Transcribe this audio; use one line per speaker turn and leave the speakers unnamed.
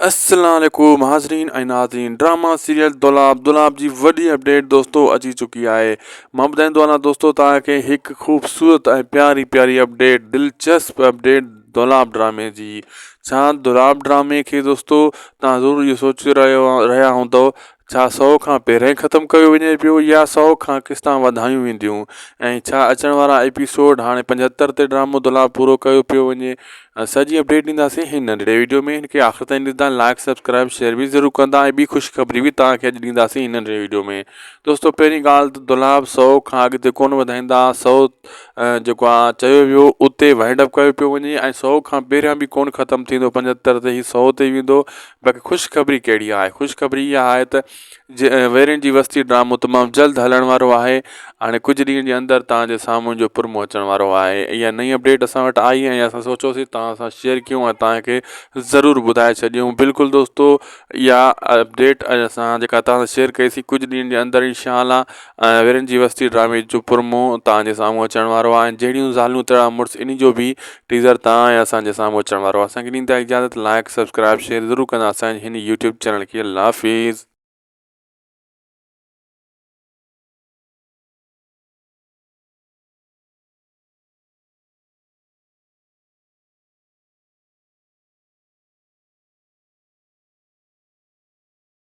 अस्सलाम वालेकुम हाज़रीन ऐं नाज़रीन। ड्रामा सीरियल दुलाब जी वॾी अपडेट दोस्तों अची चुकी आहे। मां ॿुधाईंदो आहियां दोस्तों तव्हांखे हिकु ख़ूबसूरत ऐं प्यारी अपडेट, दिलचस्प अपडेट दुलाब ड्रामे जी। छा दुलाब ड्रामे खे दोस्तों तव्हां ज़रूरु इहो सोचे रहिया हूंदव छा 100 खां पहिरें ख़तमु कयो वञे पियो या 100 खां क़िस्तां वधायूं वेंदियूं, ऐं छा अचण वारा एपिसोड हाणे 75 ते ड्रामो दुलाब पूरो कयो पियो वञे। सॼी अपडेट ॾींदासीं हिन नंढिड़े वीडियो में। हिनखे आख़िर ताईं ॾिसंदा, लाइक सब्सक्राइब शेयर भी ज़रूरु कंदा ऐं ॿी ख़ुशख़बरी भी तव्हांखे अॼु ॾींदासीं हिन नंढिड़े वीडियो में। दोस्तों पहिरीं ॻाल्हि त दुलाब 100 खां अॻिते कोन वधाईंदा। 100 जेको आहे चयो वियो उते वाइंड अप कयो पियो वञे ऐं 100 खां पहिरियां बि कोन ख़तमु थींदो, 75 ते ई 100 ते वेंदो। बाक़ी ख़ुशख़बरी कहिड़ी आहे? ख़ुशख़बरी इहा आहे त वेरनि जी वस्ती ड्रामो तमामु जल्द हलण वारो आहे। हाणे कुझु ॾींहंनि जे अंदरि तव्हांजे साम्हूं जो प्रोमो अचण वारो आहे। इहा नई अपडेट असां वटि आई ऐं असां सोचियोसीं तव्हां सां शेयर कयूं ऐं तव्हांखे ज़रूरु ॿुधाए छॾियूं। बिल्कुलु दोस्तों इहा अपडेट असां जेका तव्हां सां शेयर कईसीं कुझु ॾींहंनि जे अंदरि इंशाअल्लाह वेरनि जी वस्ती ड्रामे जो प्रोमो तव्हांजे साम्हूं अचण वारो आहे। जहिड़ियूं ज़ालूं तहिड़ा मुड़ुस इन जो बि टीज़र तव्हां ऐं असांजे साम्हूं अचण वारो आहे। असांखे ॾींदा इजाज़त, लाइक सब्सक्राइब शेयर ज़रूरु कंदा असांजे हिन यूट्यूब चैनल खे। अल्लाह हाफ़िज़।